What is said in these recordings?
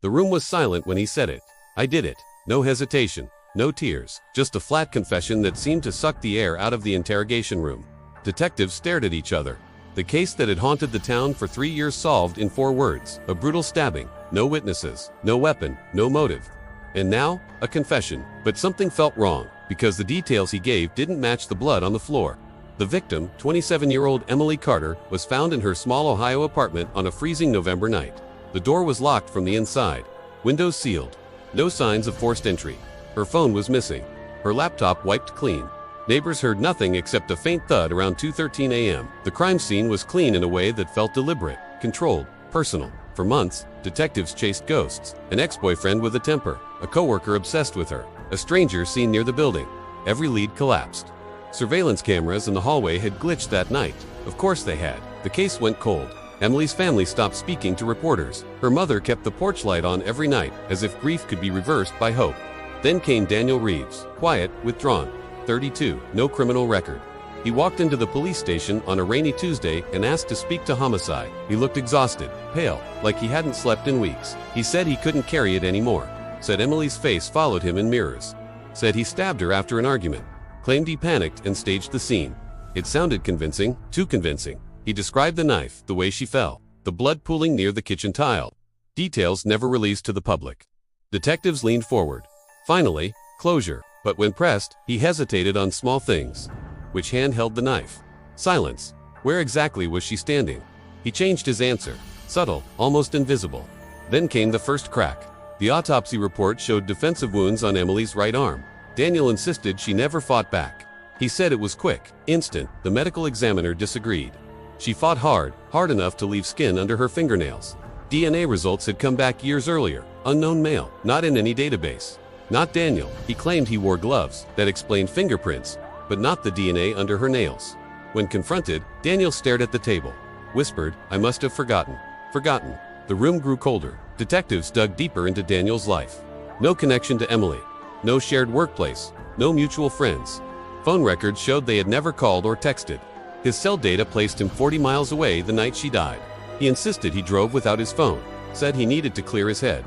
The room was silent when he said it. I did it. No hesitation. No tears. Just a flat confession that seemed to suck the air out of the interrogation room. Detectives stared at each other. The case that had haunted the town for 3 years solved in 4 words. A brutal stabbing. No witnesses. No weapon. No motive. And now, a confession. But something felt wrong, because the details he gave didn't match the blood on the floor. The victim, 27-year-old Emily Carter, was found in her small Ohio apartment on a freezing November night. The door was locked from the inside. Windows sealed. No signs of forced entry. Her phone was missing. Her laptop wiped clean. Neighbors heard nothing except a faint thud around 2:13 a.m. The crime scene was clean in a way that felt deliberate, controlled, personal. For months, detectives chased ghosts, an ex-boyfriend with a temper, a coworker obsessed with her, a stranger seen near the building. Every lead collapsed. Surveillance cameras in the hallway had glitched that night. Of course they had. The case went cold. Emily's family stopped speaking to reporters. Her mother kept the porch light on every night, as if grief could be reversed by hope. Then came Daniel Reeves, quiet, withdrawn, 32, no criminal record. He walked into the police station on a rainy Tuesday and asked to speak to homicide. He looked exhausted, pale, like he hadn't slept in weeks. He said he couldn't carry it anymore. Said Emily's face followed him in mirrors. Said he stabbed her after an argument. Claimed he panicked and staged the scene. It sounded convincing, too convincing. He described the knife, the way she fell, the blood pooling near the kitchen tile. Details never released to the public. Detectives leaned forward. Finally, closure. But when pressed, he hesitated on small things. Which hand held the knife? Silence. Where exactly was she standing? He changed his answer. Subtle, almost invisible. Then came the first crack. The autopsy report showed defensive wounds on Emily's right arm. Daniel insisted she never fought back. He said it was quick, instant. The medical examiner disagreed. She fought hard enough to leave skin under her fingernails. DNA results had come back years earlier. Unknown male, not in any database. Not Daniel. He claimed he wore gloves that explained fingerprints, but not the DNA under her nails. When confronted, Daniel stared at the table, whispered, "I must have forgotten." Forgotten. The room grew colder. Detectives dug deeper into Daniel's life. No connection to Emily. No shared workplace. No mutual friends. Phone records showed they had never called or texted. His cell data placed him 40 miles away the night she died. He insisted he drove without his phone. Said he needed to clear his head.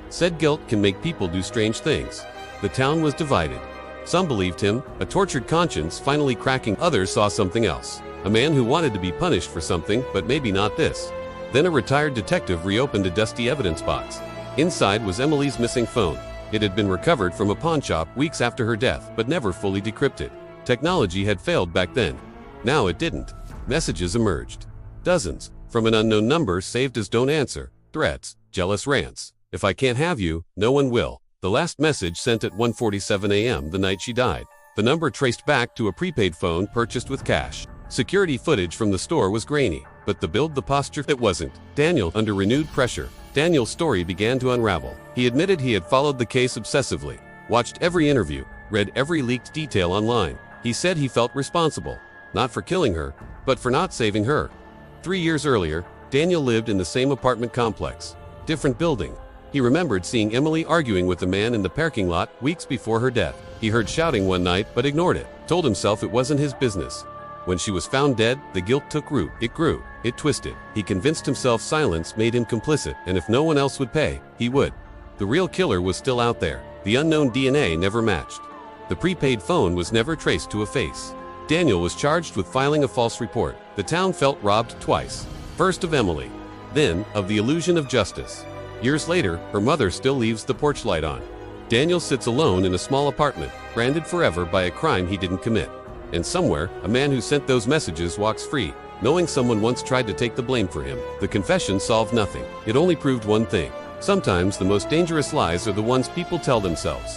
Said guilt can make people do strange things. The town was divided. Some believed him, a tortured conscience finally cracking. Others saw something else. A man who wanted to be punished for something, but maybe not this. Then a retired detective reopened a dusty evidence box. Inside was Emily's missing phone. It had been recovered from a pawn shop weeks after her death, but never fully decrypted. Technology had failed back then. Now it didn't. Messages emerged. Dozens. From an unknown number saved as "don't answer," threats, jealous rants. "If I can't have you, no one will." The last message sent at 1:47 a.m. the night she died. The number traced back to a prepaid phone purchased with cash. Security footage from the store was grainy, but the posture, it wasn't. Daniel, under renewed pressure. Daniel's story began to unravel. He admitted he had followed the case obsessively, watched every interview, read every leaked detail online. He said he felt responsible, not for killing her, but for not saving her. 3 years earlier, Daniel lived in the same apartment complex. Different building. He remembered seeing Emily arguing with a man in the parking lot weeks before her death. He heard shouting one night but ignored it. Told himself it wasn't his business. When she was found dead, the guilt took root. It grew. It twisted. He convinced himself silence made him complicit, and if no one else would pay, he would. The real killer was still out there. The unknown DNA never matched. The prepaid phone was never traced to a face. Daniel was charged with filing a false report. The town felt robbed twice. First of Emily, then of the illusion of justice. Years later, her mother still leaves the porch light on. Daniel sits alone in a small apartment, branded forever by a crime he didn't commit. And somewhere, a man who sent those messages walks free, knowing someone once tried to take the blame for him. The confession solved nothing. It only proved one thing. Sometimes the most dangerous lies are the ones people tell themselves.